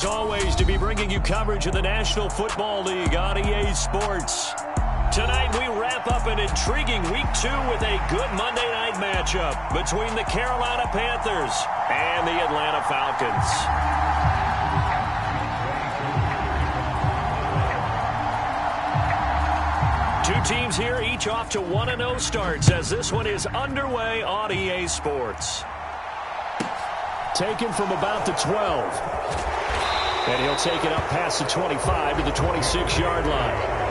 As always, to be bringing you coverage of the National Football League on EA Sports. Tonight, we wrap up an intriguing Week 2 with a good Monday night matchup between the Carolina Panthers and the Atlanta Falcons. Two teams here, each off to 1-0 starts as this one is underway on EA Sports. Taken from about the 12. And he'll take it up past the 25 to the 26-yard line.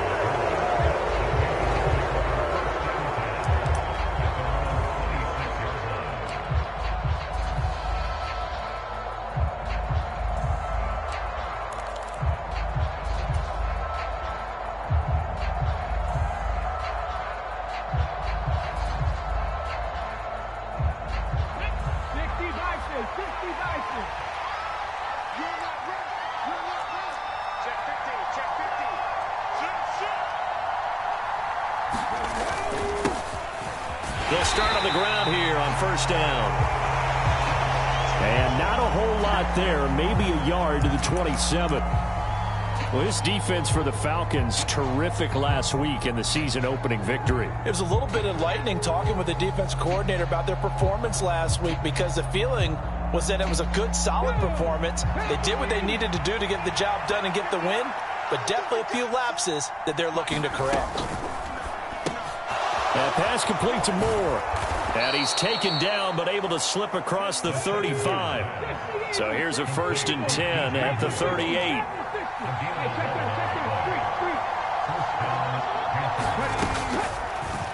They'll start on the ground here on first down. And not a whole lot there, maybe a yard to the 27. Well, this defense for the Falcons, terrific last week in the season-opening victory. It was a little bit enlightening talking with the defense coordinator about their performance last week because the feeling was that it was a good, solid performance. They did what they needed to do to get the job done and get the win, but definitely a few lapses that they're looking to correct. That pass complete to Moore. And he's taken down but able to slip across the 35. So here's a 1st and 10 at the 38.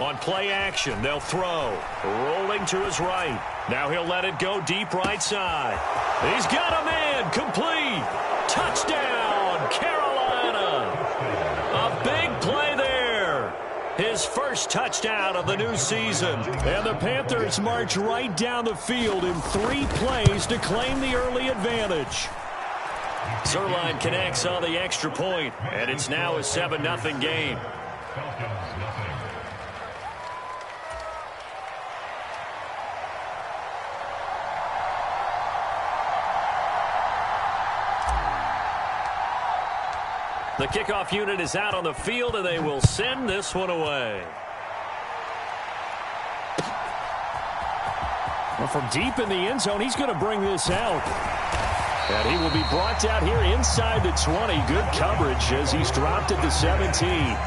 On play action, they'll throw. Rolling to his right. Now he'll let it go deep right side. He's got a man. Complete. Touchdown, Carolina. A big play there. His first touchdown of the new season. And the Panthers march right down the field in 3 plays to claim the early advantage. Zerline connects on the extra point, and it's now a 7-0 game. The kickoff unit is out on the field, and they will send this one away. Well, from deep in the end zone, he's going to bring this out. And he will be brought down here inside the 20. Good coverage as he's dropped at the 17.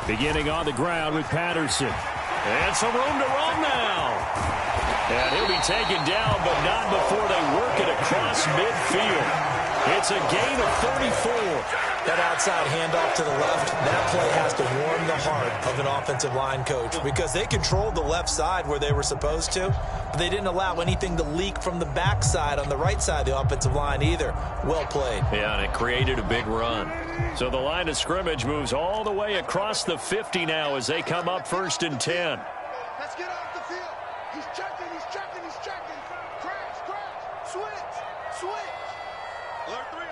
Beginning on the ground with Patterson. And some room to run now. And he'll be taken down, but not before they work it across midfield. It's a gain of 34. That outside handoff to the left, that play has to warm the heart of an offensive line coach because they controlled the left side where they were supposed to, but they didn't allow anything to leak from the backside on the right side of the offensive line either. Well played. Yeah, and it created a big run. So the line of scrimmage moves all the way across the 50 now as they come up 1st and 10. Let's get off the field. He's checking, he's checking, he's checking. Crash, crash, switch. Alert 3.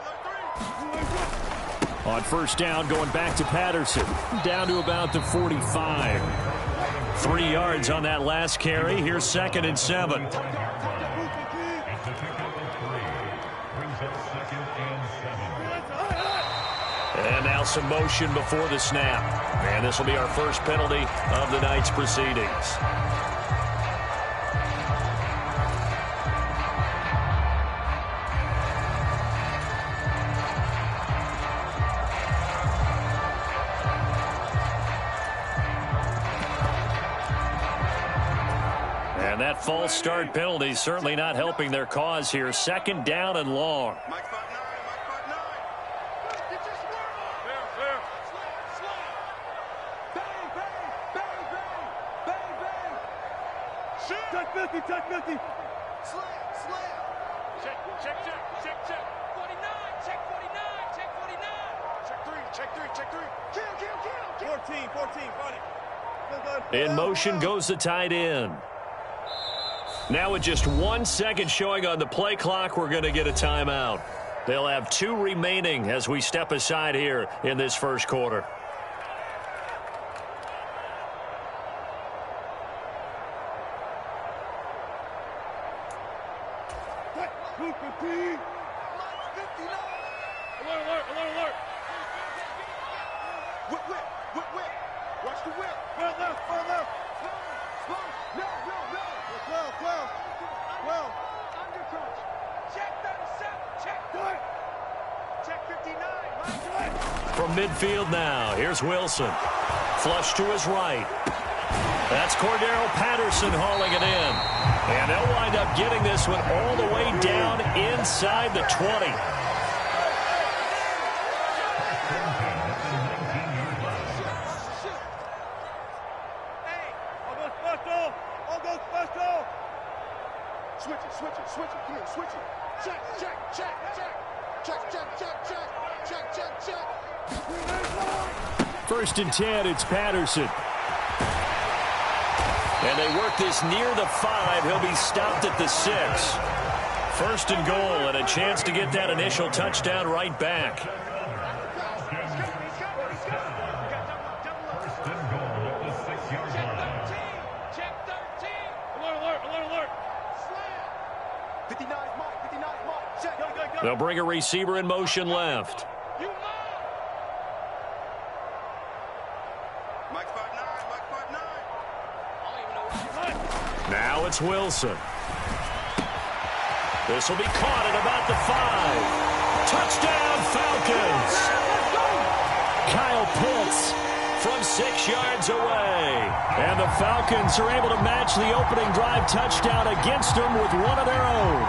On first down, going back to Patterson. Down to about the 45. 3 yards on that last carry. Here's 2nd and 7. And now some motion before the snap. And this will be our first penalty of the night's proceedings. And that false start penalty certainly not helping their cause here. 2nd down and long. Check 50. Slam. Check. 49. Check 49. check three. Kill. 14, buddy. In motion goes the tight end. Now with just 1 second showing on the play clock, we're going to get a timeout. They'll have 2 remaining as we step aside here in this first quarter. Alert. Whip. Watch the whip. Far left. Slow. No. 12. Undercoach. Check 37. Check. Good. Check 59. Right. From midfield now, here's Wilson. Flush to his right. That's Cordero Patterson hauling it in. And they'll wind up getting this one all the way down inside the 20. Switch it. Come here, switch it. Check. First and 10, it's Patterson. And they work this near the 5. He'll be stopped at the 6. First and goal, and a chance to get that initial touchdown right back. Check 13. Alert. Slam. 59 Mike. Check. Go. They'll bring a receiver in motion left. Mike 5'9". Now it's Wilson. This will be caught at about the 5. Touchdown, Falcons! Kyle Pitts from 6 yards away. And the Falcons are able to match the opening drive touchdown against them with one of their own.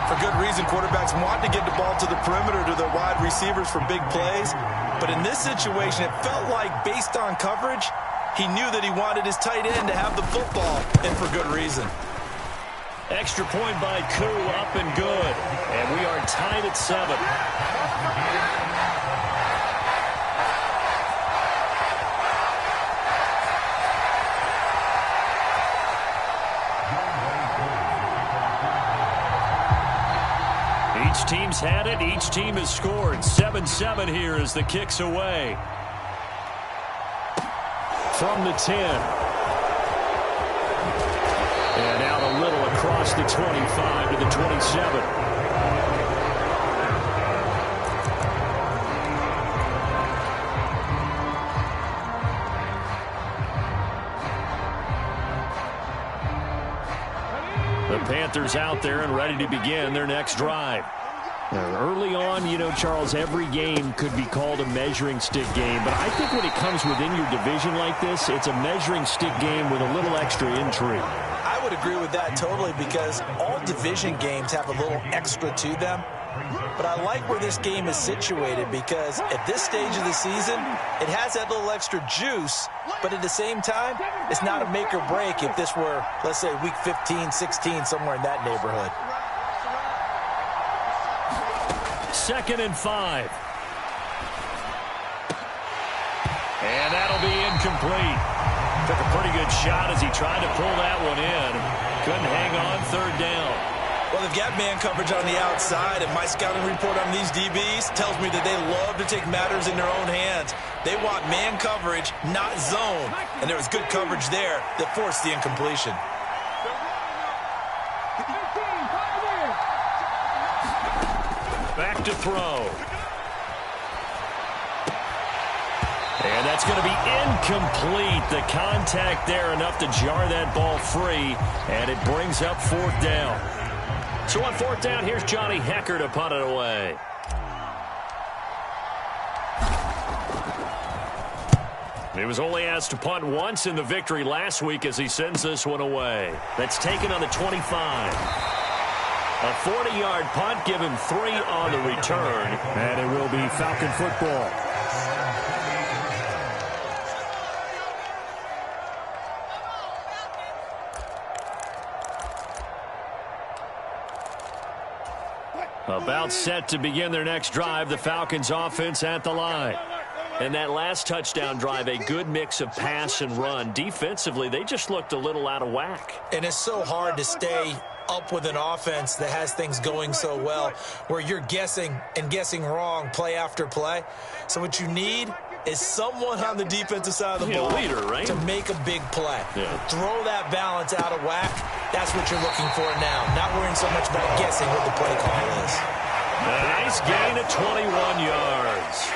For good reason, quarterbacks want to get the ball to the perimeter to their wide receivers for big plays. But in this situation, it felt like based on coverage, he knew that he wanted his tight end to have the football, and for good reason. Extra point by Koo, up and good. And we are tied at 7. Each team's had it. Each team has scored. 7-7 here as the kick's away. From the 10. And out a little across the 25 to the 27. The Panthers out there and ready to begin their next drive. Early on, you know, Charles, every game could be called a measuring stick game. But I think when it comes within your division like this, it's a measuring stick game with a little extra intrigue. I would agree with that totally because all division games have a little extra to them. But I like where this game is situated because at this stage of the season, it has that little extra juice. But at the same time, it's not a make or break if this were, let's say, week 15, 16, somewhere in that neighborhood. 2nd and 5. And that'll be incomplete. Took a pretty good shot as he tried to pull that one in. Couldn't hang on 3rd down. Well, they've got man coverage on the outside, and my scouting report on these DBs tells me that they love to take matters in their own hands. They want man coverage, not zone. And there was good coverage there that forced the incompletion. Back to throw. And that's going to be incomplete. The contact there enough to jar that ball free, and it brings up 4th down. So on 4th down, here's Johnny Hecker to punt it away. He was only asked to punt once in the victory last week as he sends this one away. That's taken on the 25. A 40-yard punt, give him 3 on the return, and it will be Falcon football. About set to begin their next drive, the Falcons offense at the line. And that last touchdown drive, a good mix of pass and run. Defensively, they just looked a little out of whack. And it's so hard to stay up with an offense that has things going so well, where you're guessing and guessing wrong play after play. So what you need is someone on the defensive side of the ball leader, right? to make a big play. Yeah. Throw that balance out of whack. That's what you're looking for now. Not worrying so much about guessing what the play call is. A nice gain of 21 yards.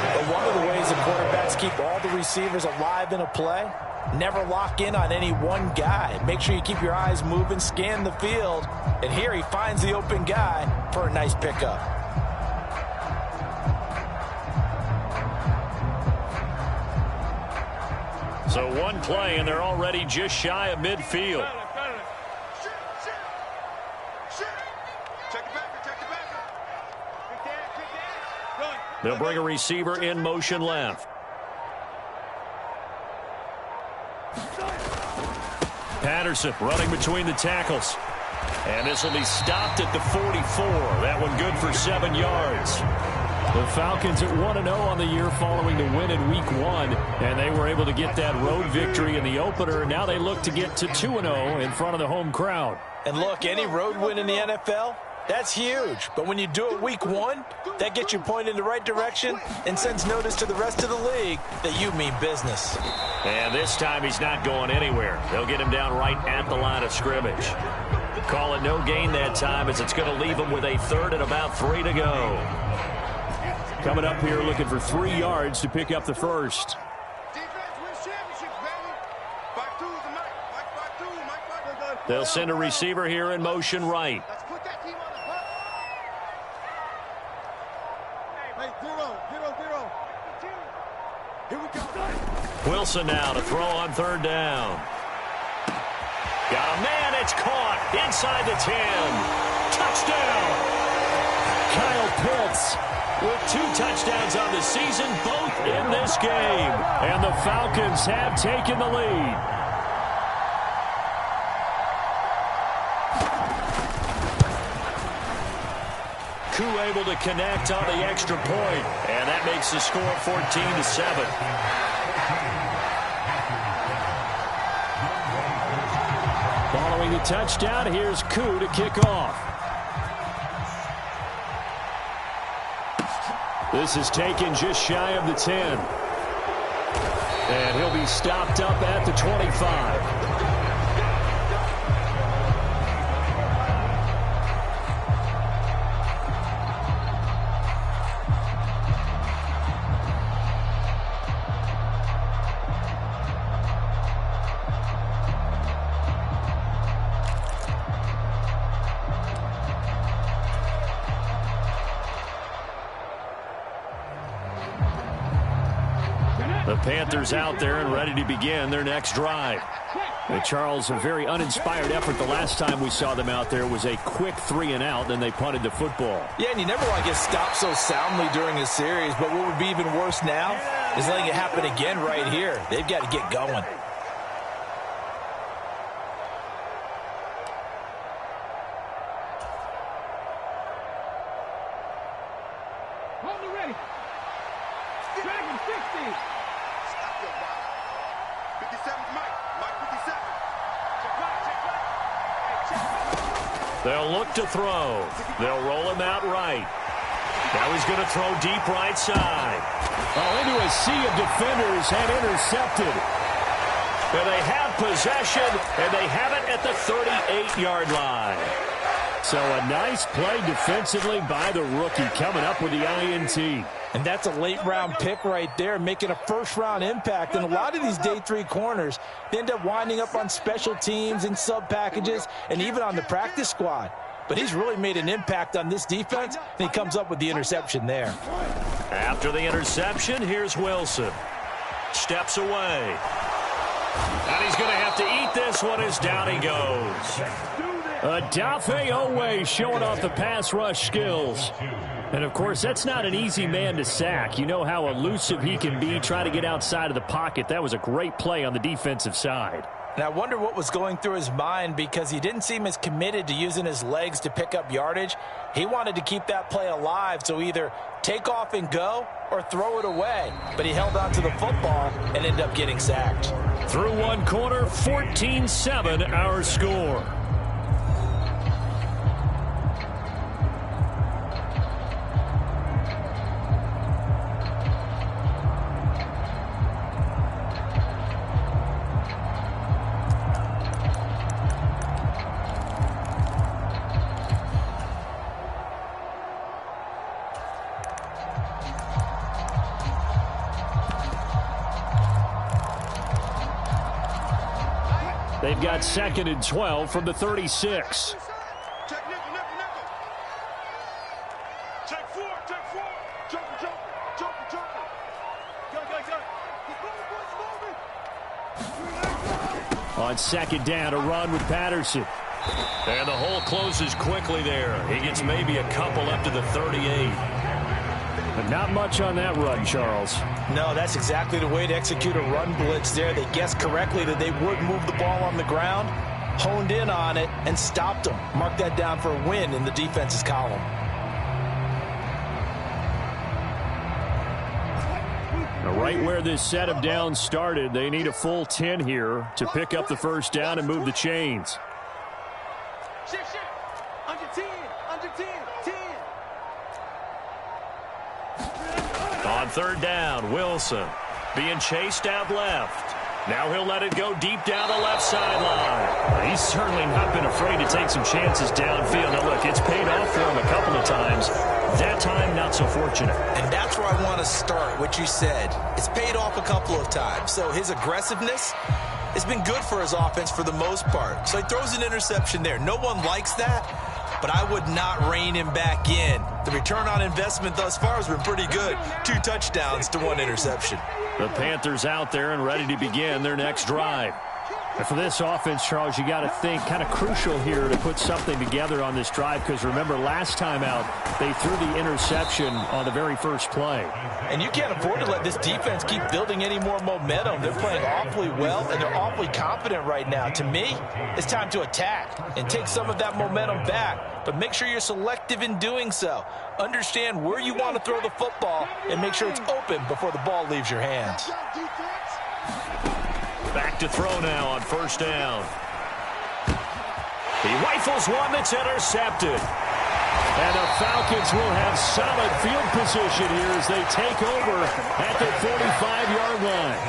But one of the ways the quarterbacks keep all the receivers alive in a play, never lock in on any one guy. Make sure you keep your eyes moving, scan the field. And here he finds the open guy for a nice pickup. So one play, and they're already just shy of midfield. They'll bring a receiver in motion left. Patterson running between the tackles. And this will be stopped at the 44. That one good for 7 yards. The Falcons at 1-0 on the year following the win in Week 1. And they were able to get that road victory in the opener. Now they look to get to 2-0 in front of the home crowd. And look, any road win in the NFL, that's huge. But when you do it Week 1, that gets you pointed in the right direction and sends notice to the rest of the league that you mean business. And this time he's not going anywhere. They'll get him down right at the line of scrimmage. Call it no gain that time, as it's going to leave him with a third and about 3 to go. Coming up here looking for 3 yards to pick up the first. They'll send a receiver here in motion right. Wilson now to throw on third down. Got a man, it's caught inside the 10. Touchdown. Kyle Pitts with 2 touchdowns on the season, both in this game. And the Falcons have taken the lead. Koo able to connect on the extra point, and that makes the score 14-7. Following the touchdown, here's Koo to kick off. This is taken just shy of the 10. And he'll be stopped up at the 25. The Panthers out there and ready to begin their next drive. Charles, a very uninspired effort the last time we saw them out there. Was a quick 3 and out, then they punted the football. Yeah, and you never want to get stopped so soundly during a series, but what would be even worse now is letting it happen again right here. They've got to get going. They'll look to throw. They'll roll him out right. Now he's going to throw deep right side. Oh, into a sea of defenders and intercepted. And they have possession, and they have it at the 38-yard line. So a nice play defensively by the rookie, coming up with the INT. And that's a late-round pick right there, making a first-round impact. And a lot of these day 3 corners, they end up winding up on special teams and sub-packages and even on the practice squad. But he's really made an impact on this defense, and he comes up with the interception there. After the interception, here's Wilson. Steps away. And he's going to have to eat this one as down he goes. Odafe Oweh showing off the pass rush skills. And, of course, that's not an easy man to sack. You know how elusive he can be, trying to get outside of the pocket. That was a great play on the defensive side. And I wonder what was going through his mind, because he didn't seem as committed to using his legs to pick up yardage. He wanted to keep that play alive, so either take off and go or throw it away. But he held on to the football and ended up getting sacked. Through one quarter, 14-7 our score. They've got 2nd and 12 from the 36. Check nickel, nickel, nickel. Check 4, check 4. Joker, joker, joker, joker. Go. He's moving. On 2nd down, a run with Patterson. And the hole closes quickly there. He gets maybe a couple up to the 38. But not much on that run, Charles. No, that's exactly the way to execute a run blitz there. They guessed correctly that they would move the ball on the ground, honed in on it, and stopped them. Mark that down for a win in the defense's column. Now, right where this set of downs started, they need a full 10 here to pick up the first down and move the chains. Shift. Under 10, under 10, 10. On 3rd down, Wilson being chased out left. Now he'll let it go deep down the left sideline. He's certainly not been afraid to take some chances downfield. Now, look, it's paid off for him a couple of times. That time, not so fortunate. And that's where I want to start, what you said. It's paid off a couple of times. So his aggressiveness has been good for his offense for the most part. So he throws an interception there. No one likes that, but I would not rein him back in. The return on investment thus far has been pretty good. 2 touchdowns to 1 interception. The Panthers out there and ready to begin their next drive. And for this offense, Charles, you got to think kind of crucial here to put something together on this drive, because remember, last time out, they threw the interception on the very first play. And you can't afford to let this defense keep building any more momentum. They're playing awfully well, and they're awfully confident right now. To me, it's time to attack and take some of that momentum back. But make sure you're selective in doing so. Understand where you want to throw the football and make sure it's open before the ball leaves your hands. Back to throw now on 1st down. He rifles one that's intercepted. And the Falcons will have solid field position here as they take over at the 45-yard line.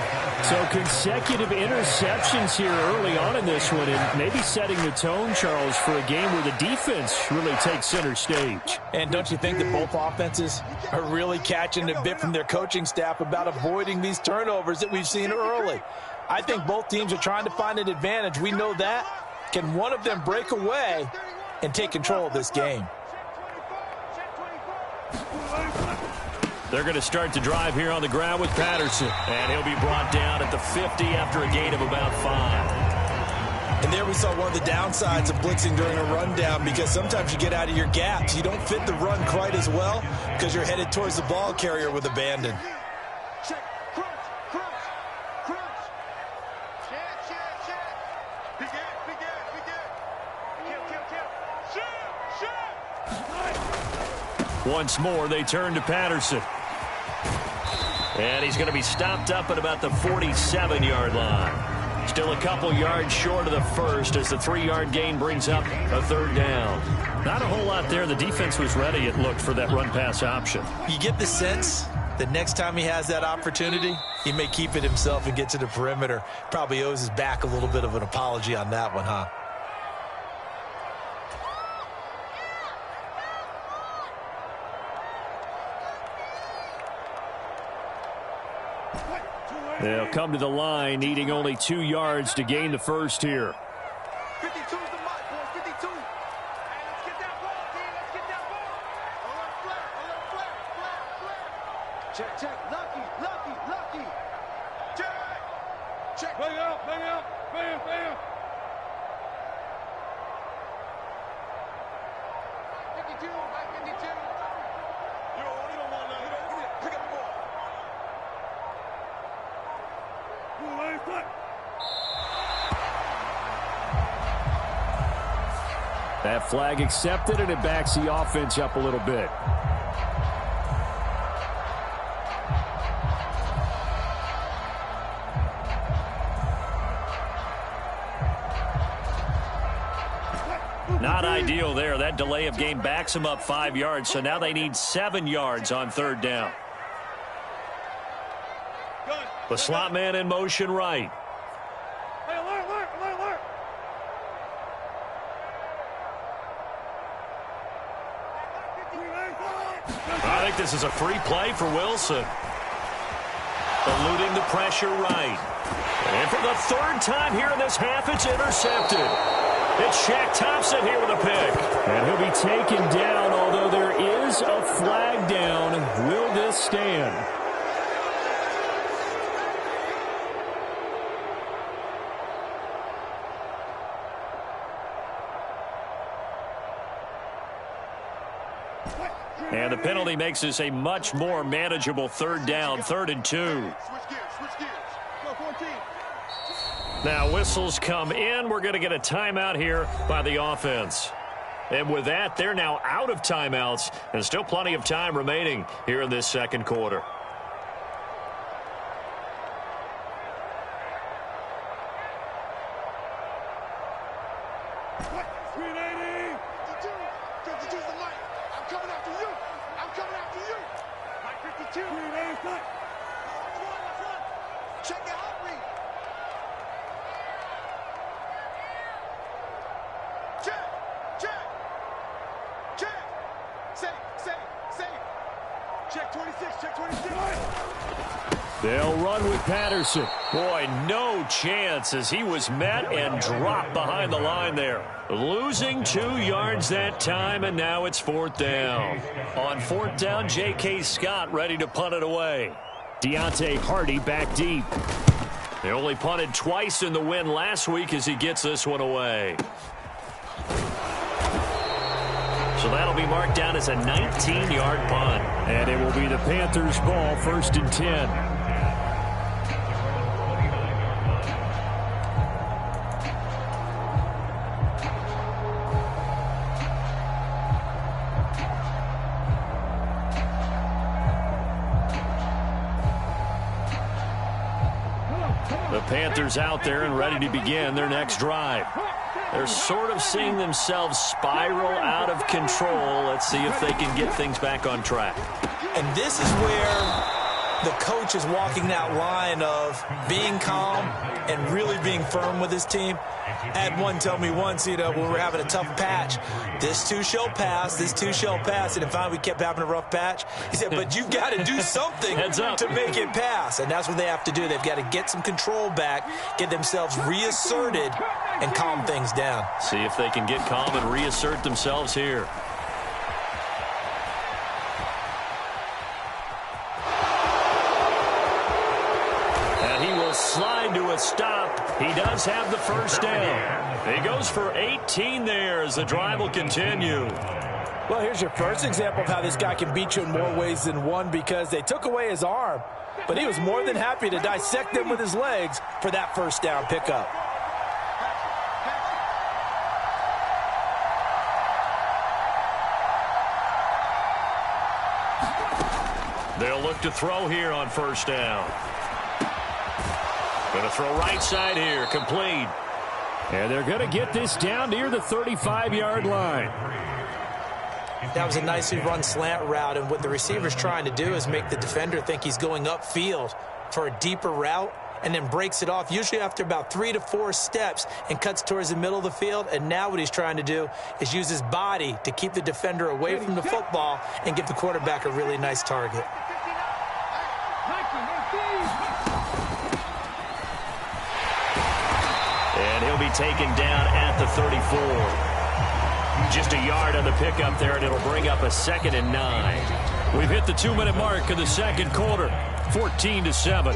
So consecutive interceptions here early on in this one, and maybe setting the tone, Charles, for a game where the defense really takes center stage. And don't you think that both offenses are really catching a bit from their coaching staff about avoiding these turnovers that we've seen early? I think both teams are trying to find an advantage. We know that. Can one of them break away and take control of this game? They're going to start the drive here on the ground with Patterson. And he'll be brought down at the 50 after a gain of about 5. And there we saw one of the downsides of blitzing during a rundown, because sometimes you get out of your gaps. You don't fit the run quite as well because you're headed towards the ball carrier with abandon. Check. Crunch. Check. Big Kill. Once more, they turn to Patterson. And he's going to be stopped up at about the 47-yard line. Still a couple yards short of the first as the 3-yard gain brings up a 3rd down. Not a whole lot there. The defense was ready, it looked, for that run-pass option. You get the sense that next time he has that opportunity, he may keep it himself and get to the perimeter. Probably owes his back a little bit of an apology on that one, huh? They'll come to the line, needing only 2 yards to gain the first here. 52's the mark, boys. 52. Hey, let's get that ball, team. Let's get that ball. A little flare. Check. Lucky. Check. Bang out. Bam. 52, right 52. You don't want nothing. Pick up the ball. That flag accepted, and it backs the offense up a little bit. Not ideal there. That delay of game backs them up 5 yards, so now they need 7 yards on third down. The slot man in motion right. Hey, alert, alert, alert, alert. I think this is a free play for Wilson. Eluding the pressure right. And for the third time here in this half, it's intercepted. It's Shaq Thompson here with a pick. And he'll be taken down, although there is a flag down. Will this stand? And the penalty makes this a much more manageable third down, 3rd and 2. Switch gears. Go 14. Now whistles come in. We're going to get a timeout here by the offense. And with that, they're now out of timeouts, and still plenty of time remaining here in this second quarter. Check the out read. Check. Safe. Check 26, check 26. They'll run with Patterson. Boy, no chance as he was met and dropped behind the line there. Losing 2 yards that time, and now it's 4th down. On 4th down, J.K. Scott ready to punt it away. Deontay Hardy back deep. They only punted twice in the win last week as he gets this one away. So that'll be marked down as a 19-yard punt. And it will be the Panthers' ball, 1st and 10. The Panthers out there and ready to begin their next drive. They're sort of seeing themselves spiral out of control. Let's see if they can get things back on track. And this is where the coach is walking that line of being calm and really being firm with his team. I had one tell me once, when we were having a tough patch, this too shall pass, and finally we kept having a rough patch. He said, but you've got to do something to make it pass, and that's what they have to do. They've got to get some control back, get themselves reasserted, and calm things down. See if they can get calm and reassert themselves here. Slide to a stop. He does have the first down. He goes for 18 there as the drive will continue. Well, here's your first example of how this guy can beat you in more ways than one, because they took away his arm, but he was more than happy to dissect them with his legs for that first down pickup. They'll look to throw here on first down. Going to throw right side here, complete. And they're going to get this down near the 35-yard line. That was a nicely run slant route, and what the receiver's trying to do is make the defender think he's going upfield for a deeper route, and then breaks it off, usually after about 3 to 4 steps, and cuts towards the middle of the field. And now what he's trying to do is use his body to keep the defender away from the football and give the quarterback a really nice target. And he'll be taken down at the 34. Just a yard on the pickup there, and it'll bring up a 2nd and 9. We've hit the 2-minute mark of the second quarter, 14-7.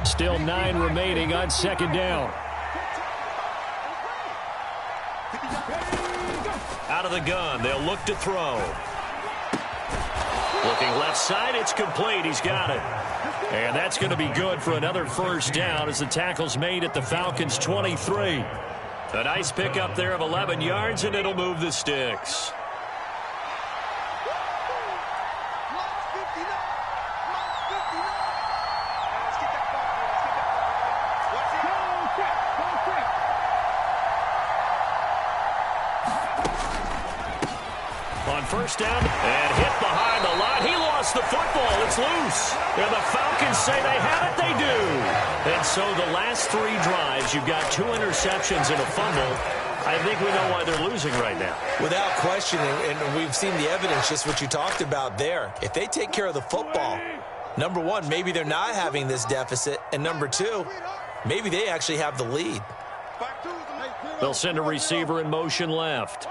Still 9 remaining on 2nd down. Out of the gun, they'll look to throw. Looking left side, it's complete. He's got it. And that's going to be good for another first down as the tackle's made at the Falcons' 23. A nice pickup there of 11 yards, and it'll move the sticks. On first down, and hit behind the line. He lost the football. It's loose. And the Falcons say they have it. They do. And so the last 3 drives, you've got 2 interceptions and a fumble. I think we know why they're losing right now. Without question, and we've seen the evidence, just what you talked about there. If they take care of the football, number one, maybe they're not having this deficit. And number 2, maybe they actually have the lead. They'll send a receiver in motion left.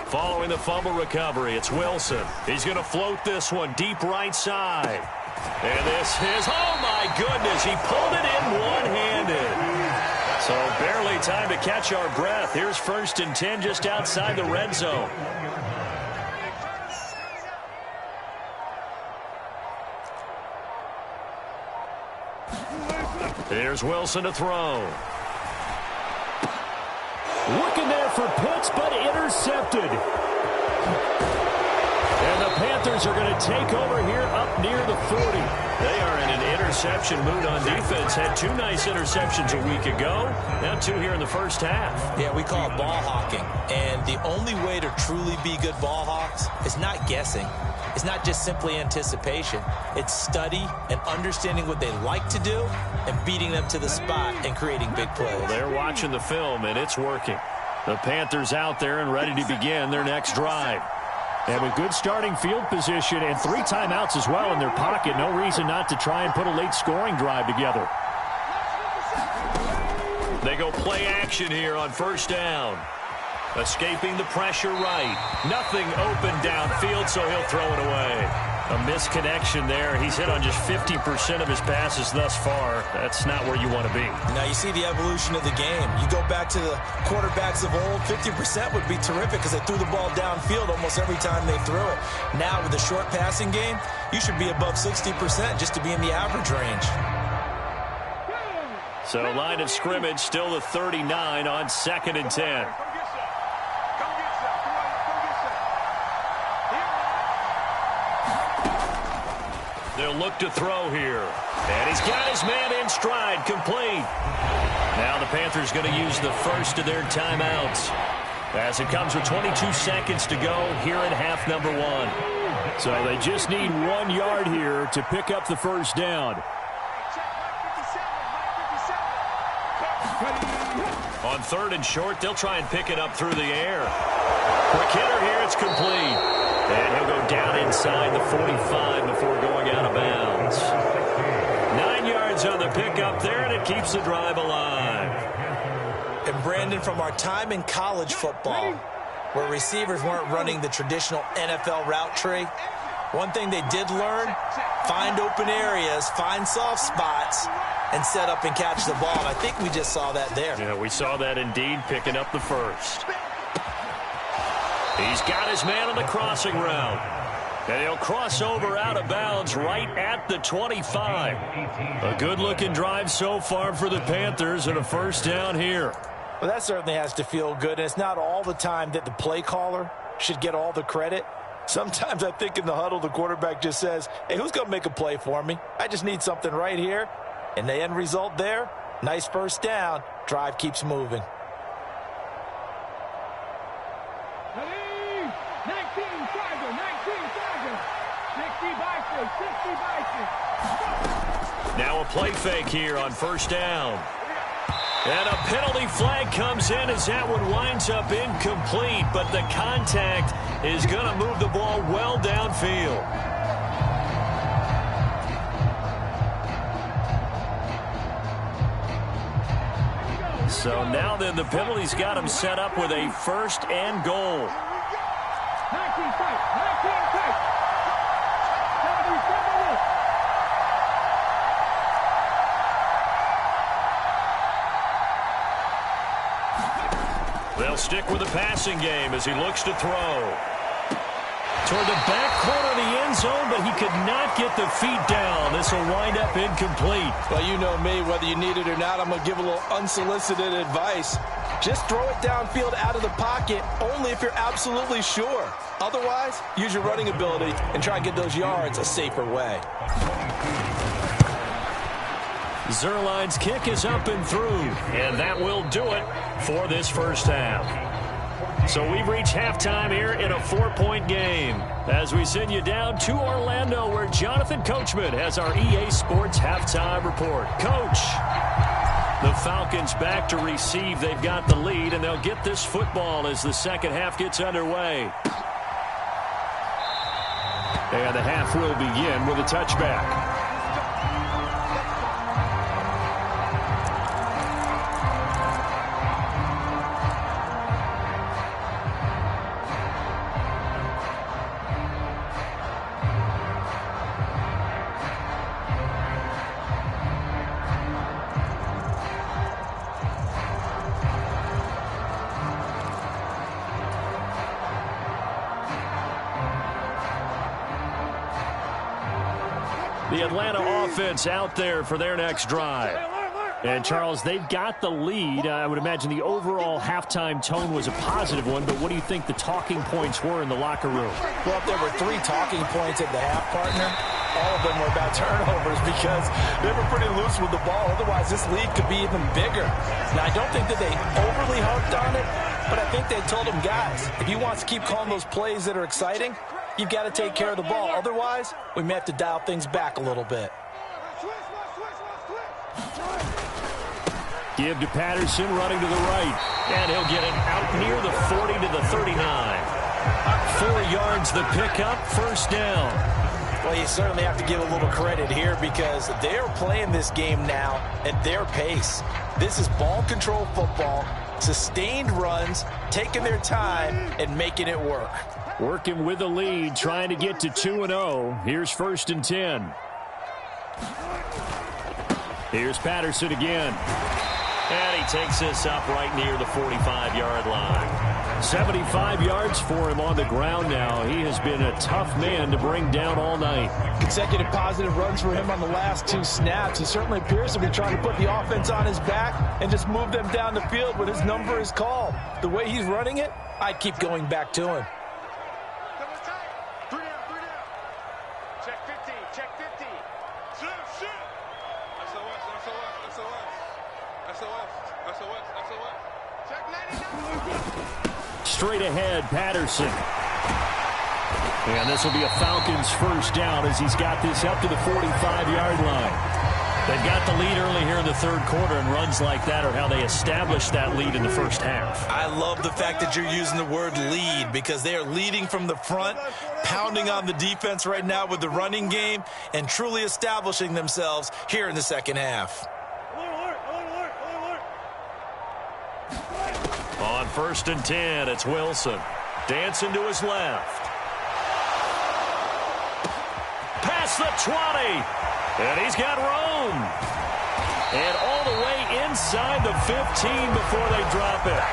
Following the fumble recovery, it's Wilson. He's going to float this one deep right side. And this is, oh my goodness, he pulled it in one-handed. So barely time to catch our breath. Here's 1st and 10 just outside the red zone. Here's Wilson to throw. Looking there for Pitts, but intercepted. And the Panthers are going to take over here up near the 40. They are in an interception mood on defense. Had 2 nice interceptions a week ago. Now 2 here in the first half. Yeah, we call it ball hawking. And the only way to truly be good ball hawks is not guessing. It's not just simply anticipation. It's study and understanding what they like to do and beating them to the spot and creating big plays. Well, they're watching the film, and it's working. The Panthers out there and ready to begin their next drive. And with good starting field position and 3 timeouts as well in their pocket, no reason not to try and put a late scoring drive together. They go play action here on first down. Escaping the pressure right. Nothing open downfield, so he'll throw it away. A misconnection there. He's hit on just 50% of his passes thus far. That's not where you want to be. Now you see the evolution of the game. You go back to the quarterbacks of old, 50% would be terrific because they threw the ball downfield almost every time they threw it. Now with the short passing game, you should be above 60% just to be in the average range. So line of scrimmage still the 39 on 2nd and 10. They'll look to throw here. And he's got his man in stride, complete. Now the Panthers going to use the first of their timeouts as it comes with 22 seconds to go here in half number 1. So they just need 1 yard here to pick up the first down. On 3rd and short, they'll try and pick it up through the air. Quick hitter here, it's complete. And he'll go down inside the 45 before going out of bounds. 9 yards on the pickup there, and it keeps the drive alive. And Brandon, from our time in college football, where receivers weren't running the traditional NFL route tree, one thing they did learn, find open areas, find soft spots, and set up and catch the ball. And I think we just saw that there. Yeah, we saw that indeed, picking up the first. He's got his man on the crossing route. And he'll cross over out of bounds right at the 25. A good-looking drive so far for the Panthers and a first down here. Well, that certainly has to feel good. And it's not all the time that the play caller should get all the credit. Sometimes I think in the huddle, the quarterback just says, hey, who's going to make a play for me? I just need something right here. And the end result there, nice first down. Drive keeps moving. Now a play fake here on first down. And a penalty flag comes in as that one winds up incomplete, but the contact is going to move the ball well downfield. So now then the penalty's got him set up with a first and goal. 19 tight. They'll stick with the passing game as he looks to throw. Toward the back corner of the end zone, but he could not get the feet down. This will wind up incomplete. Well, you know me, whether you need it or not, I'm going to give a little unsolicited advice. Just throw it downfield out of the pocket, only if you're absolutely sure. Otherwise, use your running ability and try and get those yards a safer way. Zerline's kick is up and through, and that will do it for this first half. So we've reached halftime here in a 4-point game as we send you down to Orlando, where Jonathan Coachman has our EA Sports halftime report. Coach, the Falcons back to receive. They've got the lead, and they'll get this football as the second half gets underway. And the half will begin with a touchback. The Atlanta offense out there for their next drive. And, Charles, they've got the lead. I would imagine the overall halftime tone was a positive one, but what do you think the talking points were in the locker room? Well, if there were 3 talking points at the half, partner, all of them were about turnovers because they were pretty loose with the ball. Otherwise, this lead could be even bigger. Now, I don't think that they overly harped on it, but I think they told them, guys, if you want to keep calling those plays that are exciting, you've got to take care of the ball. Otherwise, we may have to dial things back a little bit. Give to Patterson, running to the right. And he'll get it out near the 40 to the 39. 4 yards the pickup, first down. Well, you certainly have to give a little credit here because they're playing this game now at their pace. This is ball control football, sustained runs, taking their time, and making it work. Working with the lead, trying to get to 2-0. Here's 1st and 10. Here's Patterson again. And he takes this up right near the 45-yard line. 75 yards for him on the ground now. He has been a tough man to bring down all night. Consecutive positive runs for him on the last 2 snaps. He certainly appears to be trying to put the offense on his back and just move them down the field when his number is called. The way he's running it, I'd keep going back to him. Straight ahead, Patterson. And this will be a Falcons first down as he's got this up to the 45-yard line. They've got the lead early here in the 3rd quarter, and runs like that are how they established that lead in the first half. I love the fact that you're using the word lead because they are leading from the front, pounding on the defense right now with the running game, and truly establishing themselves here in the second half. On 1st and 10, it's Wilson. Dancing to his left. Past the 20. And he's got room. And all the way inside the 15 before they drop it.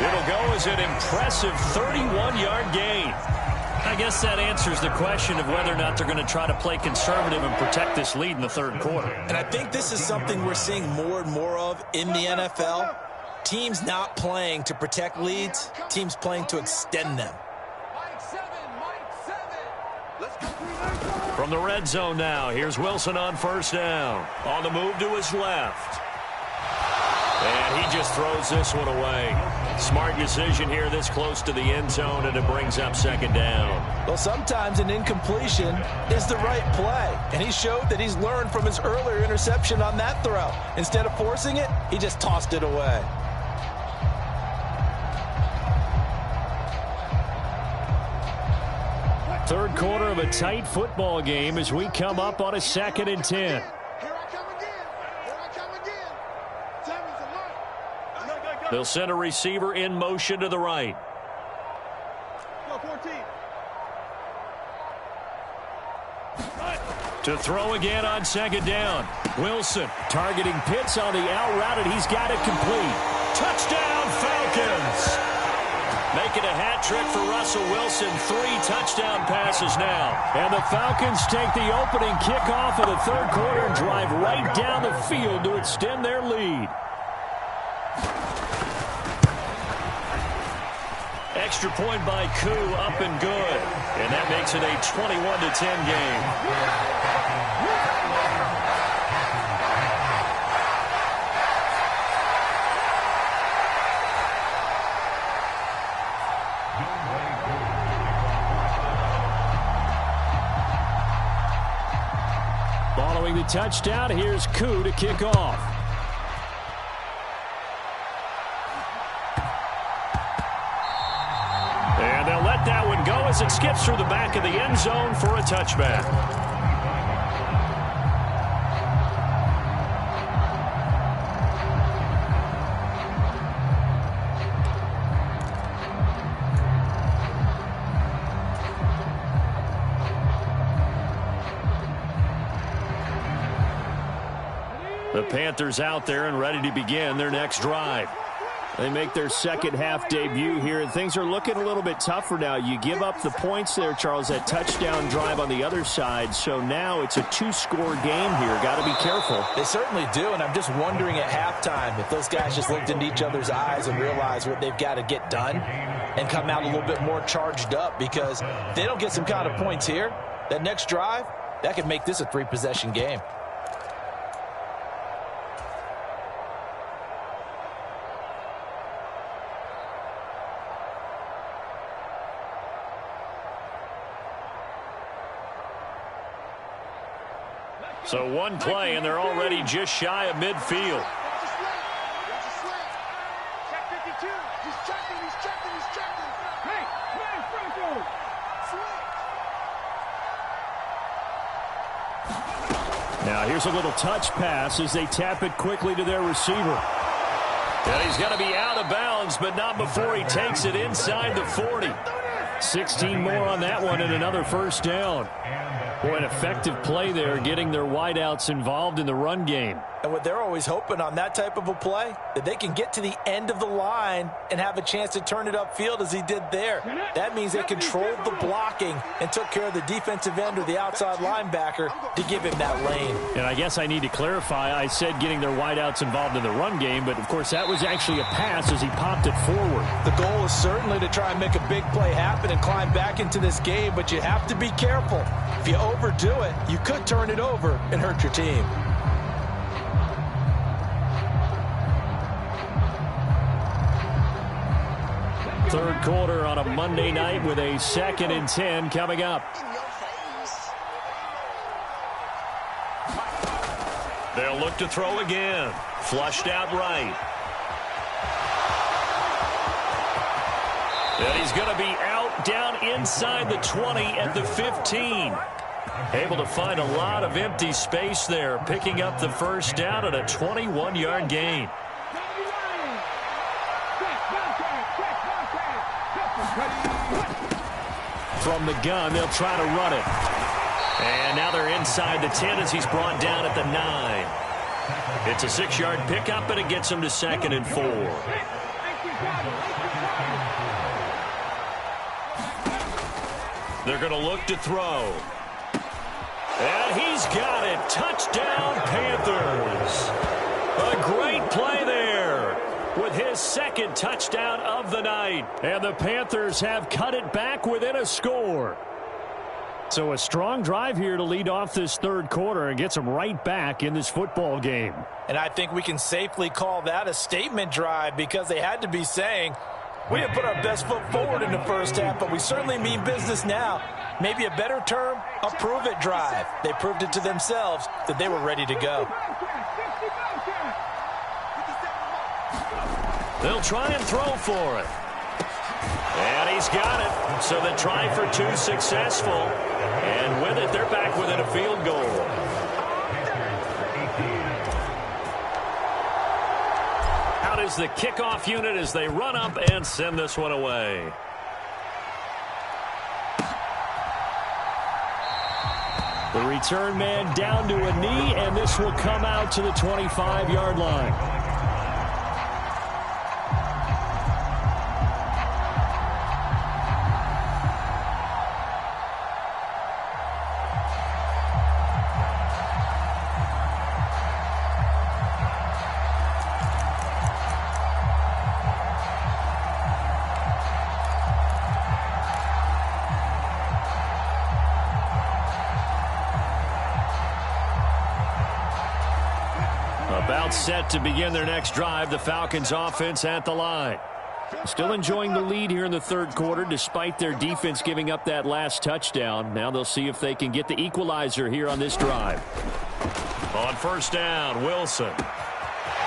It'll go as an impressive 31-yard gain. I guess that answers the question of whether or not they're going to try to play conservative and protect this lead in the 3rd quarter. And I think this is something we're seeing more and more of in the NFL. Teams not playing to protect leads, teams playing to extend them. From the red zone now, here's Wilson on 1st down. On the move to his left. And he just throws this one away. Smart decision here this close to the end zone, and it brings up 2nd down. Well, sometimes an incompletion is the right play. And he showed that he's learned from his earlier interception on that throw. Instead of forcing it, he just tossed it away. Third quarter of a tight football game as we come up on a 2nd and 10. Here I come again. Here I come again. Timmy's alert. They'll send a receiver in motion to the right. Go, 14. To throw again on 2nd down. Wilson targeting Pitts on the out route, and he's got it complete. Touchdown, Falcons! Making a hat trick for Russell Wilson. 3 touchdown passes now. And the Falcons take the opening kickoff of the third quarter and drive right down the field to extend their lead. Extra point by Koo, up and good. And that makes it a 21-10 game. Following the touchdown, here's Koo to kick off. And they'll let that one go as it skips through the back of the end zone for a touchback. The Panthers out there and ready to begin their next drive. They make their second half debut here, and things are looking a little bit tougher now. You give up the points there, Charles, that touchdown drive on the other side. So now it's a 2-score game here. Got to be careful. They certainly do, and I'm just wondering at halftime if those guys just looked into each other's eyes and realized what they've got to get done and come out a little bit more charged up, because if they don't get some kind of points here, that next drive, that could make this a 3-possession game. So one play, and they're already just shy of midfield. Check 52. He's checking. Hey, man, Franco. Now here's a little touch pass as they tap it quickly to their receiver. And he's going to be out of bounds, but not before he takes it inside the 40. 16 more on that one and another first down. Boy, an effective play there, getting their wideouts involved in the run game. And what they're always hoping on that type of a play, that they can get to the end of the line and have a chance to turn it upfield as he did there. That means they controlled the blocking and took care of the defensive end or the outside linebacker to give him that lane. And I guess I need to clarify, I said getting their wideouts involved in the run game, but of course that was actually a pass as he popped it forward. The goal is certainly to try and make a big play happen and climb back into this game, but you have to be careful. If you overdo it, you could turn it over and hurt your team. Third quarter on a Monday night with a 2nd and 10 coming up. They'll look to throw again. Flushed out right. And he's going to be out down inside the 20 at the 15. Able to find a lot of empty space there, picking up the first down at a 21-yard gain. From the gun, they'll try to run it. And now they're inside the 10 as he's brought down at the 9. It's a 6-yard pickup, and it gets him to 2nd and 4. They're going to look to throw. And he's got it. Touchdown, Panthers. A great play there with his 2nd touchdown of the night. And the Panthers have cut it back within a score. So a strong drive here to lead off this third quarter and gets them right back in this football game. And I think we can safely call that a statement drive, because they had to be saying, we didn't put our best foot forward in the first half, but we certainly mean business now. Maybe a better term, a prove-it drive. They proved it to themselves that they were ready to go. They'll try and throw for it. And he's got it. So the try for 2 successful. And with it, they're back within a field goal. Out is the kickoff unit as they run up and send this one away. The return man down to a knee, and this will come out to the 25-yard line. set to begin their next drive. The Falcons offense at the line. Still enjoying the lead here in the third quarter despite their defense giving up that last touchdown. Now they'll see if they can get the equalizer here on this drive. On first down, Wilson.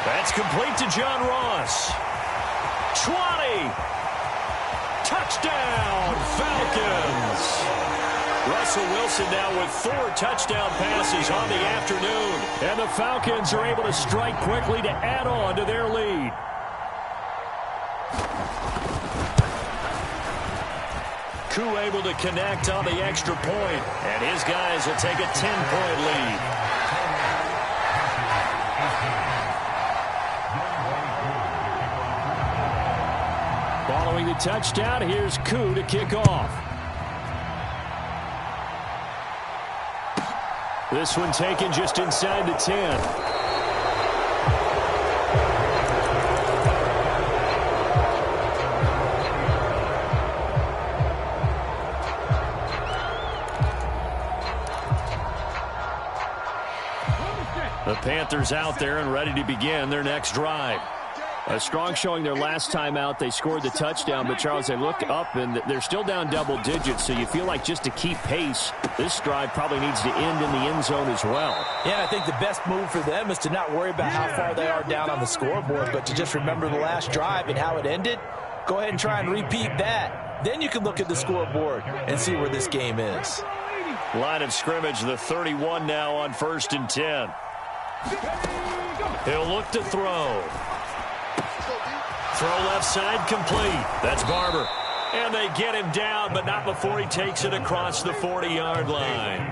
That's complete to John Ross. 20. Touchdown, Falcons. Russell Wilson now with 4 touchdown passes on the afternoon. And the Falcons are able to strike quickly to add on to their lead. Koo able to connect on the extra point, and his guys will take a 10-point lead. Following the touchdown, here's Koo to kick off. This one taken just inside the 10. The Panthers out there and ready to begin their next drive. A strong showing their last time out. They scored the touchdown, but Charles, they look up and they're still down double digits, so you feel like just to keep pace, this drive probably needs to end in the end zone as well. Yeah, I think the best move for them is to not worry about how far they are down on the scoreboard, but to just remember the last drive and how it ended. Go ahead and try and repeat that. Then you can look at the scoreboard and see where this game is. Line of scrimmage, the 31 now on 1st and 10. He'll look to throw. Throw left side complete. That's Barber. And they get him down, but not before he takes it across the 40-yard line.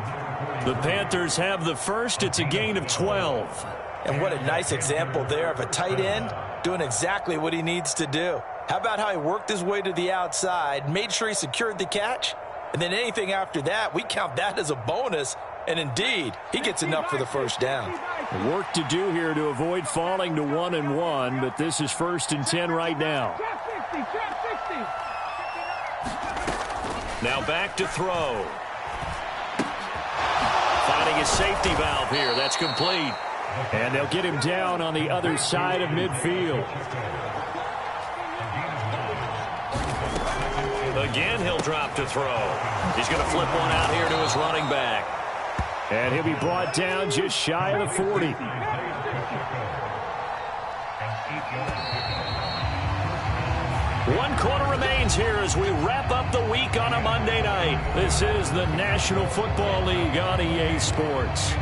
The Panthers have the first. It's a gain of 12. And what a nice example there of a tight end doing exactly what he needs to do. How about how he worked his way to the outside, made sure he secured the catch, and then anything after that, we count that as a bonus. And indeed, he gets enough for the first down. Work to do here to avoid falling to 1-1, but this is 1st and 10 right now. Now back to throw. Finding his safety valve here. That's complete. And they'll get him down on the other side of midfield. Again, he'll drop to throw. He's going to flip one out here to his running back. And he'll be brought down just shy of the 40. 1 quarter remains here as we wrap up the week on a Monday night. This is the National Football League on EA Sports.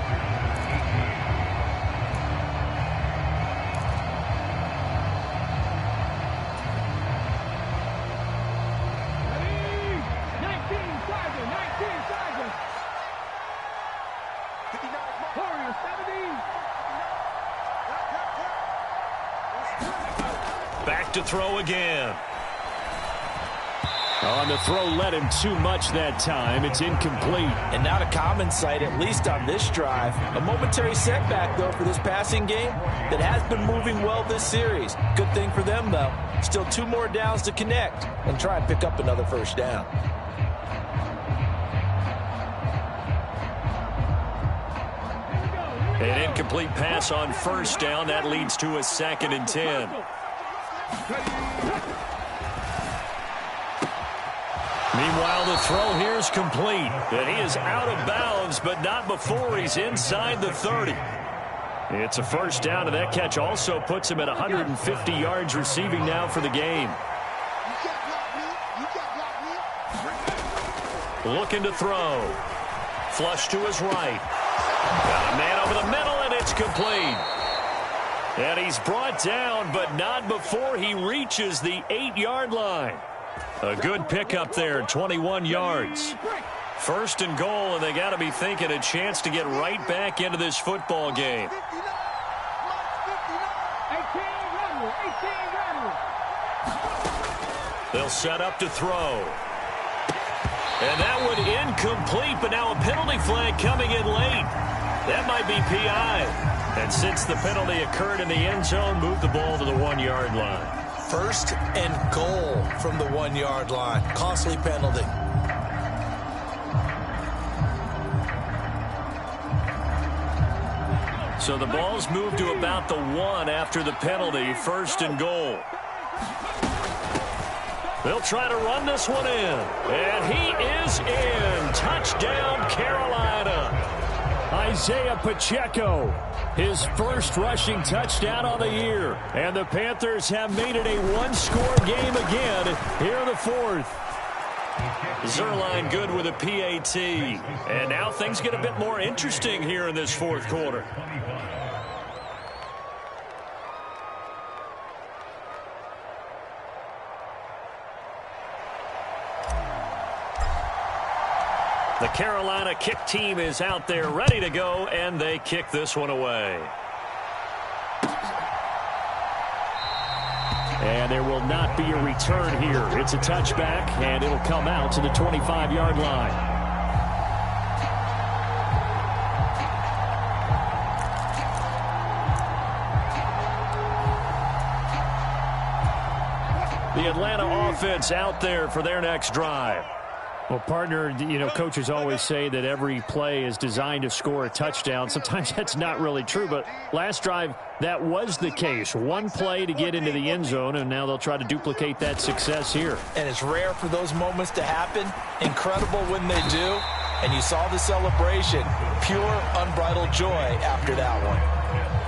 Back to throw again. On the throw, led him too much that time. It's incomplete. And not a common sight, at least on this drive. A momentary setback, though, for this passing game that has been moving well this series. Good thing for them, though. Still 2 more downs to connect and try and pick up another first down. An incomplete pass on first down. That leads to a 2nd and 10. Meanwhile, the throw here is complete. And he is out of bounds, but not before he's inside the 30. It's a first down, and that catch also puts him at 150 yards receiving now for the game. Looking to throw. Flush to his right. Got a man over the middle, and it's complete. And he's brought down, but not before he reaches the 8-yard line. A good pickup there, 21 yards. 1st and goal, and they got to be thinking a chance to get right back into this football game. They'll set up to throw. And that one incomplete, but now a penalty flag coming in late. That might be PI. And since the penalty occurred in the end zone, move the ball to the 1-yard line. 1st and goal from the 1-yard line. Costly penalty. So the ball's moved to about the 1 after the penalty, 1st and goal. They'll try to run this one in. And he is in. Touchdown, Carolina. Isaiah Pacheco, his first rushing touchdown on the year. And the Panthers have made it a one-score game again here in the 4th. Zerline good with a PAT. And now things get a bit more interesting here in this 4th quarter. The Carolina kick team is out there ready to go, and they kick this one away. And there will not be a return here. It's a touchback, and it'll come out to the 25-yard line. The Atlanta offense out there for their next drive. Well, partner, coaches always say that every play is designed to score a touchdown. Sometimes that's not really true, but last drive, that was the case. One play to get into the end zone, and now they'll try to duplicate that success here. And it's rare for those moments to happen. Incredible when they do. And you saw the celebration. Pure, unbridled joy after that one.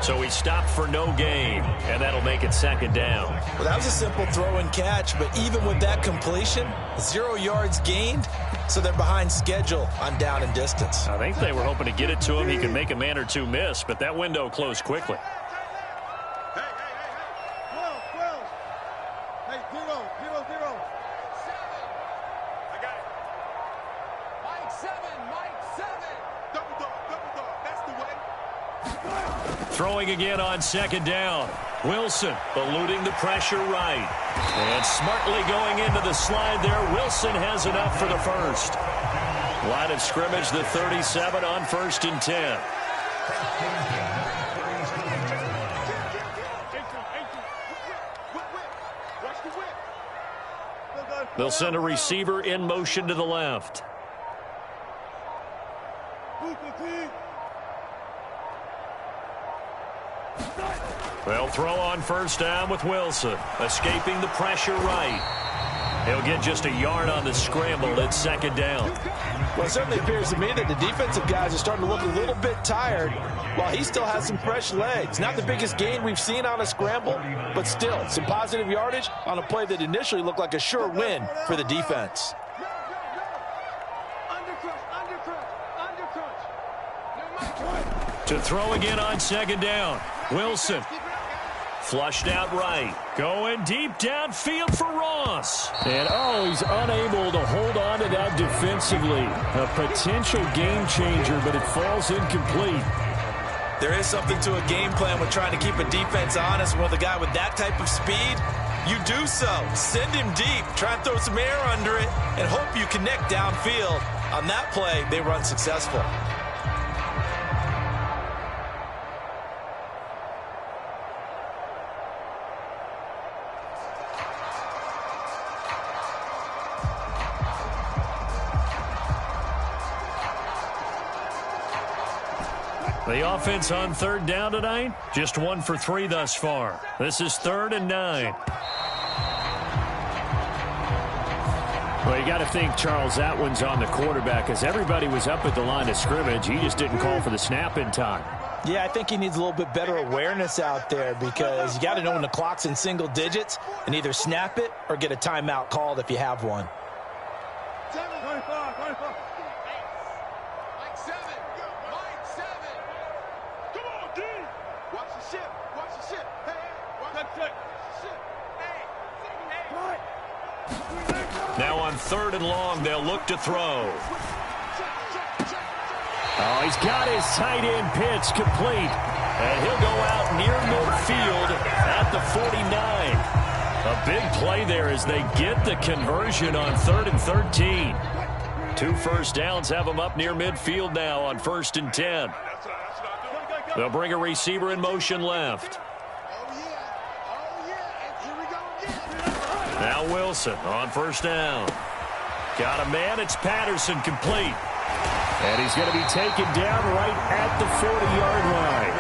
So he stopped for no gain, and that'll make it 2nd down. Well, that was a simple throw and catch, but even with that completion, 0 yards gained, so they're behind schedule on down and distance. I think they were hoping to get it to him. He could make a man or two miss, but that window closed quickly. Hey. 12. Hey, 0. 7. I got it. Mike 7. Double dog. That's the way. Throwing again on 2nd down. Wilson eluding the pressure right. And smartly going into the slide there. Wilson has enough for the 1st. Line of scrimmage, the 37 on 1st and 10. They'll send a receiver in motion to the left. They'll throw on 1st down with Wilson. Escaping the pressure right. He'll get just a yard on the scramble at 2nd down. Well, it certainly appears to me that the defensive guys are starting to look a little bit tired while he still has some fresh legs. Not the biggest gain we've seen on a scramble, but still some positive yardage on a play that initially looked like a sure win for the defense. To throw again on 2nd down. Wilson. Flushed out right. Going deep downfield for Ross. And, he's unable to hold on to that defensively. A potential game changer, but it falls incomplete. There is something to a game plan with trying to keep a defense honest. With a guy with that type of speed, you do so. Send him deep. Try and throw some air under it and hope you connect downfield. On that play, they run successful. The offense on 3rd down tonight, just 1 for 3 thus far. This is 3rd and 9. Well, you got to think, Charles, that one's on the quarterback as everybody was up at the line of scrimmage. He just didn't call for the snap in time. Yeah, I think he needs a little bit better awareness out there because you got to know when the clock's in single digits and either snap it or get a timeout called if you have one. 25. Now on 3rd and long, they'll look to throw. He's got his tight end pitch complete. And he'll go out near midfield at the 49. A big play there as they get the conversion on 3rd and 13. 2 first downs have them up near midfield now on 1st and 10. They'll bring a receiver in motion left. Now Wilson on 1st down. Got a man. It's Patterson complete. And he's going to be taken down right at the 40-yard line.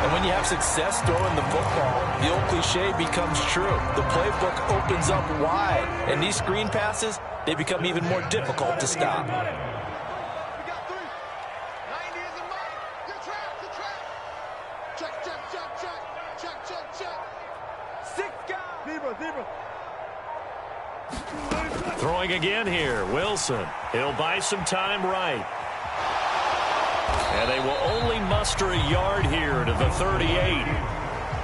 And when you have success throwing the football, the old cliche becomes true. The playbook opens up wide, and these screen passes, they become even more difficult to stop. Throwing again here, Wilson. He'll buy some time right. And they will only muster a yard here to the 38.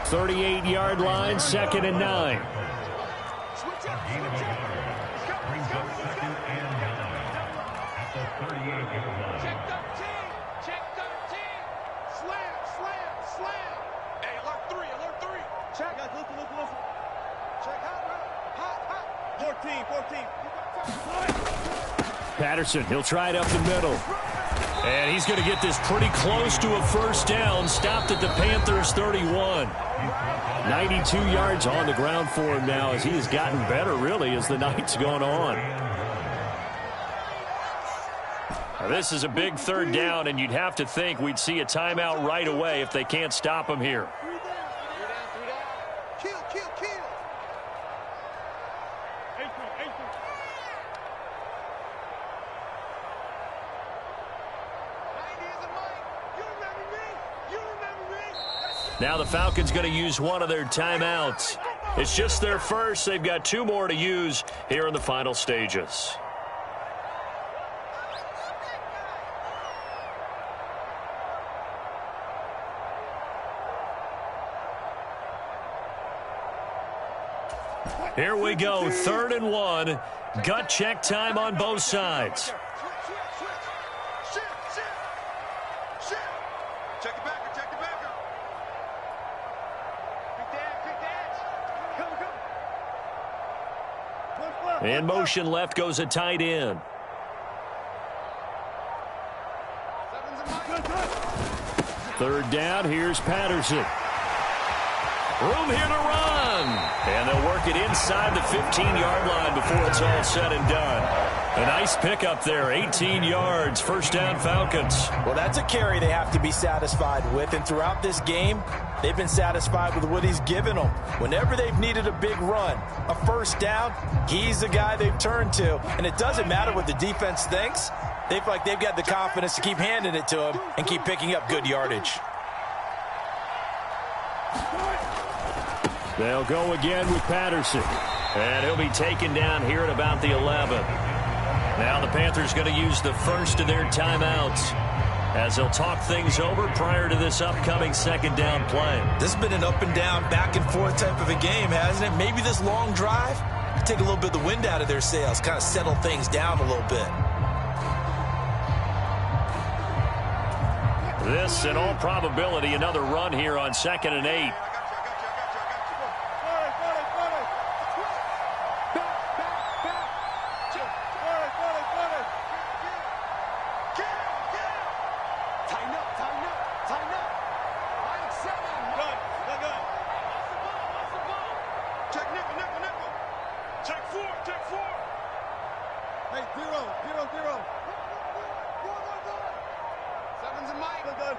38-yard line, 2nd and 9. Check 13. Slam. Hey, alert 3. Check. Guys, listen. Check hot. 14. Patterson, he'll try it up the middle. And he's going to get this pretty close to a first down. Stopped at the Panthers 31. 92 yards on the ground for him now as he has gotten better, really, as the night's gone on. Now, this is a big third down, and you'd have to think we'd see a timeout right away if they can't stop him here. Kill. Now the Falcons going to use one of their timeouts. It's just their first. They've got 2 more to use here in the final stages. Here we go, 3rd and 1. Gut check time on both sides. Check the backer. In motion left goes a tight end. Third down, here's Patterson. Room here to run. And they'll work it inside the 15-yard line before it's all said and done. A nice pickup there, 18 yards, first down Falcons. Well, that's a carry they have to be satisfied with, and throughout this game, they've been satisfied with what he's given them. Whenever they've needed a big run, a first down, he's the guy they've turned to. And it doesn't matter what the defense thinks. They feel like they've got the confidence to keep handing it to him and keep picking up good yardage. They'll go again with Patterson. And he'll be taken down here at about the 11. Now the Panthers going to use the first of their timeouts as they'll talk things over prior to this upcoming second down play. This has been an up and down, back and forth type of a game, hasn't it? Maybe this long drive could take a little bit of the wind out of their sails, kind of settle things down a little bit. This, in all probability, another run here on 2nd and 8.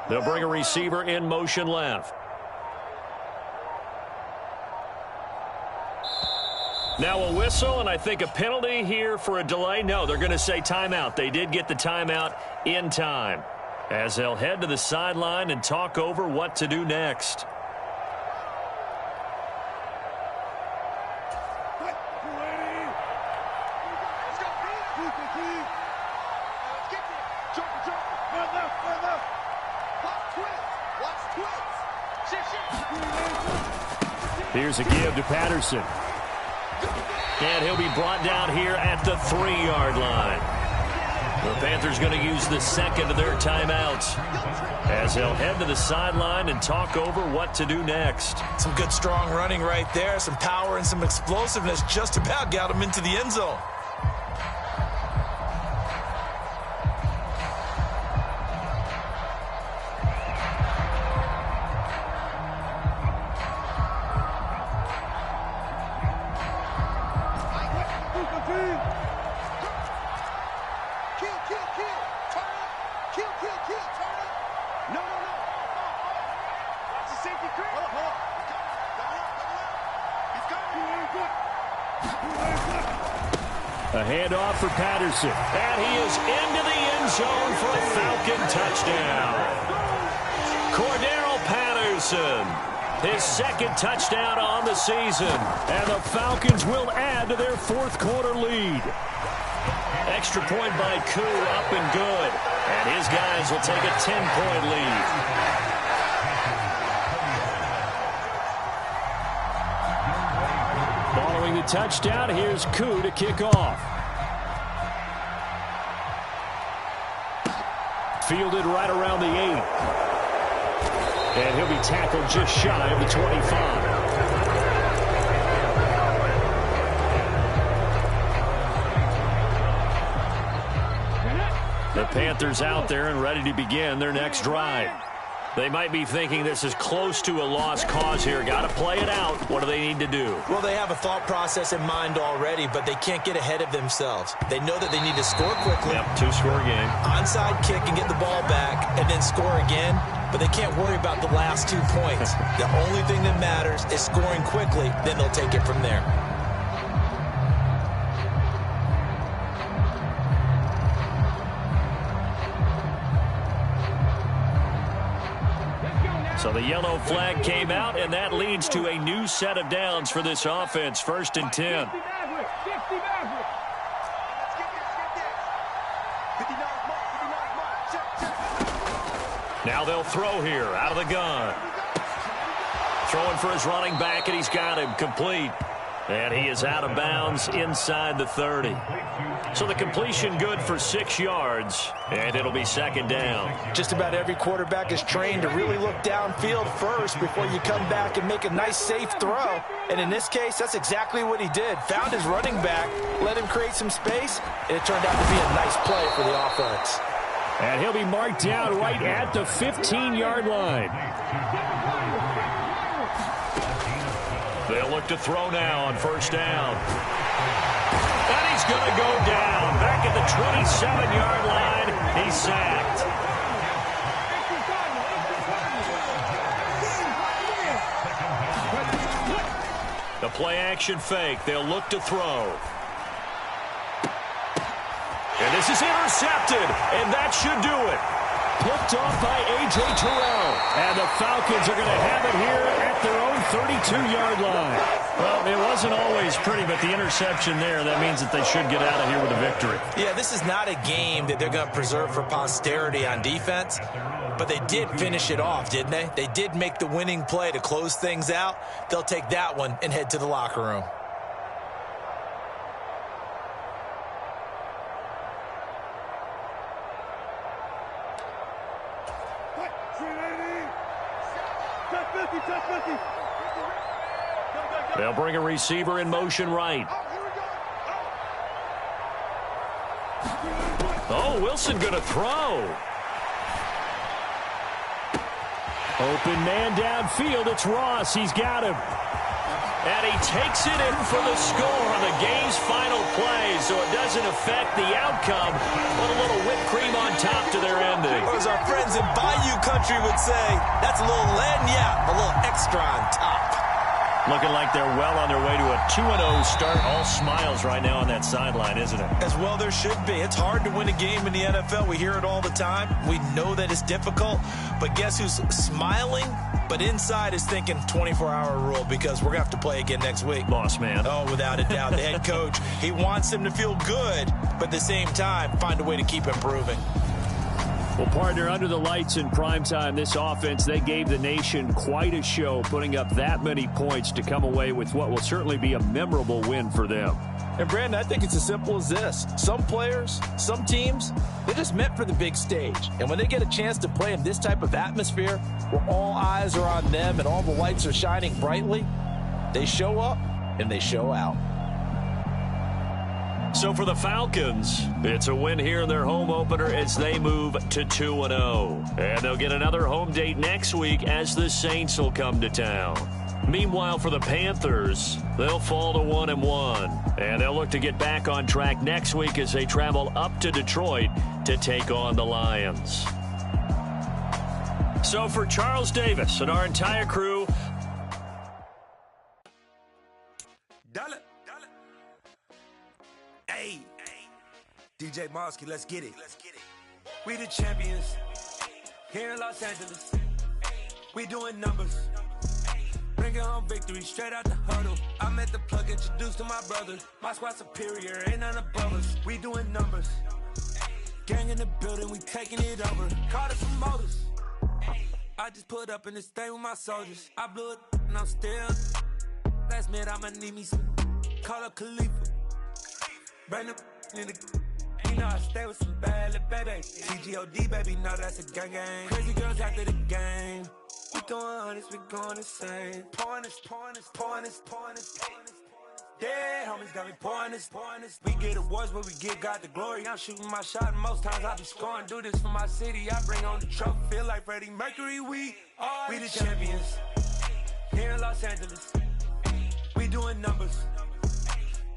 They'll bring a receiver in motion left. Now a whistle, and I think a penalty here for a delay. No, they're going to say timeout. They did get the timeout in time as they'll head to the sideline and talk over what to do next. Here's a give to Patterson. And he'll be brought down here at the 3-yard line. The Panthers going to use the second of their timeouts as they'll head to the sideline and talk over what to do next. Some good strong running right there, some power and some explosiveness just about got him into the end zone. A handoff for Patterson. And he is into the end zone for a Falcon touchdown. Cordero Patterson, his second touchdown on the season. And the Falcons will add to their fourth quarter lead. Extra point by Koo, up and good. And his guys will take a 10-point lead. Following the touchdown, here's Koo to kick off. Fielded right around the 8. And he'll be tackled just shy of the 25. The Panthers out there and ready to begin their next drive. They might be thinking this is close to a lost cause here. Got to play it out. What do they need to do? Well, they have a thought process in mind already, but they can't get ahead of themselves. They know that they need to score quickly. Yep, 2-score game. Onside kick and get the ball back and then score again, but they can't worry about the last 2 points. The only thing that matters is scoring quickly, then they'll take it from there. So the yellow flag came out, and that leads to a new set of downs for this offense. 1st and 10. Now they'll throw here out of the gun. Throwing for his running back, and he's got him complete. And he is out of bounds inside the 30. So the completion good for 6 yards, and it'll be 2nd down. Just about every quarterback is trained to really look downfield first before you come back and make a nice, safe throw. And in this case, that's exactly what he did. Found his running back, let him create some space, and it turned out to be a nice play for the offense. And he'll be marked down right at the 15-yard line. They'll look to throw now on 1st down. And he's going to go down. Back at the 27-yard line, he's sacked. The play-action fake. They'll look to throw. And this is intercepted, and that should do it. Picked off by A.J. Terrell. And the Falcons are going to have it here at their own 32-yard line. Well, it wasn't always pretty, but the interception there, that means that they should get out of here with a victory. Yeah, this is not a game that they're going to preserve for posterity on defense, but they did finish it off, didn't they? They did make the winning play to close things out. They'll take that one and head to the locker room. They'll bring a receiver in motion right. Oh, Wilson going to throw. Open man downfield. It's Ross. He's got him. And he takes it in for the score on the game's final play, so it doesn't affect the outcome. Put a little whipped cream on top to their ending. Or as our friends in Bayou Country would say, that's a little lagniappe, a little extra on top. Looking like they're well on their way to a 2-0 start. All smiles right now on that sideline, isn't it? As well there should be. It's hard to win a game in the NFL. We hear it all the time. We know that it's difficult. But guess who's smiling? But inside is thinking 24-hour rule because we're going to have to play again next week. Boss man. Oh, without a doubt. The head coach, he wants him to feel good, but at the same time, find a way to keep improving. Well, partner, under the lights in primetime, this offense, they gave the nation quite a show, putting up that many points to come away with what will certainly be a memorable win for them. And, Brandon, I think it's as simple as this. Some players, some teams, they're just meant for the big stage. And when they get a chance to play in this type of atmosphere where all eyes are on them and all the lights are shining brightly, they show up and they show out. So for the Falcons, it's a win here in their home opener as they move to 2-0. And they'll get another home date next week as the Saints will come to town. Meanwhile, for the Panthers, they'll fall to 1-1. And they'll look to get back on track next week as they travel up to Detroit to take on the Lions. So for Charles Davis and our entire crew, DJ Mosky, let's get it. We the champions here in Los Angeles. We doing numbers. Bringing home victory straight out the huddle. I'm at the plug, introduced to my brothers. My squad superior, ain't none above us. We doing numbers. Gang in the building, we taking it over. Caught us some motors. I just put up in this thing with my soldiers. I blew it and I'm still. Last minute I'ma need me some. Call up Khalifa. Bring them in the. You know I stay with some bad little baby. TGOD baby, know that's a gang gang. Crazy girls after the game. We doing honest, we going insane. Pouring this. Yeah, homies got me pouring this. We get awards, but we give God the glory. I'm shooting my shot, and most times I be scoring. Do this for my city, I bring on the trophy. Feel like Freddie Mercury, we the champions. Here in Los Angeles, we doing numbers.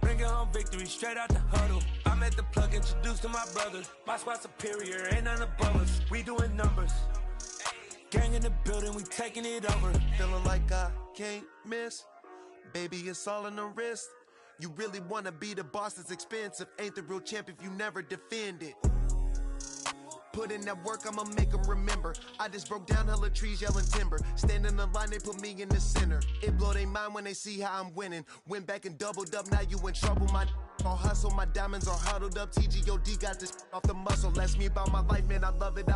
Bringing home victory straight out the huddle. I'm at the plug, introduced to my brothers. My squad superior, ain't none above us. We doing numbers. Gang in the building, we taking it over. Feeling like I can't miss. Baby, it's all in the wrist. You really wanna be the boss, it's expensive. Ain't the real champ if you never defend it. Put in that work, I'ma make them remember. I just broke down hella trees, yelling timber. Stand in the line, they put me in the center. It blow their mind when they see how I'm winning. Went back and doubled up, now you in trouble. My all hustle, my diamonds are huddled up. TGOD got this off the muscle. Ask me about my life, man, I love it.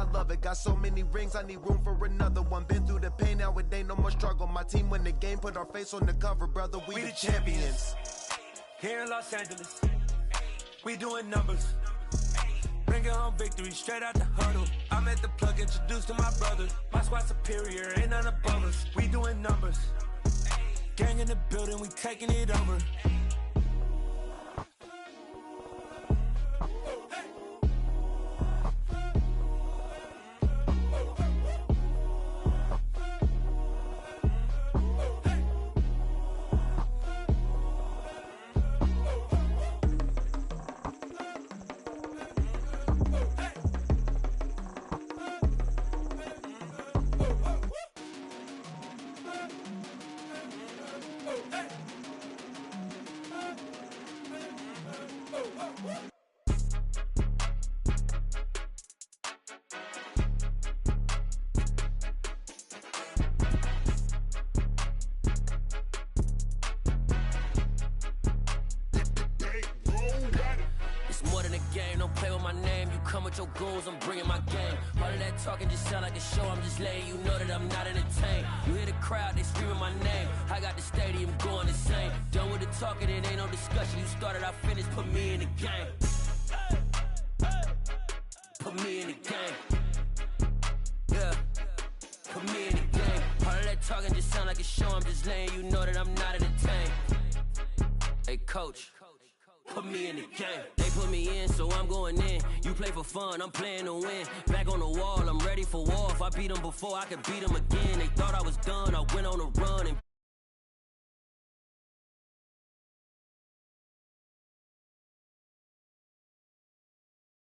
Got so many rings, I need room for another one. Been through the pain, now it ain't no more struggle. My team win the game, put our face on the cover, brother. We the champions. Here in Los Angeles, we doing numbers. Bringing home victory straight out the huddle. I'm at the plug, introduced to my brothers. My squad superior, ain't none above us. We doing numbers. Gang in the building, we taking it over. Your goals, I'm bringing my game. All of that talking just sound like a show. I'm just letting you know that I'm not entertained. You hear the crowd, they screaming my name. I got the stadium going insane. Done with the talking, it ain't no discussion. You started, I finished, put me in the game. Put me in the game. Yeah, put me in the game. All of that talking just sound like a show. I'm just letting you know that I'm not entertained. Hey, coach. Put me in the game. They put me in, so I'm going in. You play for fun, I'm playing to win. Back on the wall, I'm ready for war. If I beat them before, I could beat them again. They thought I was done, I went on a run and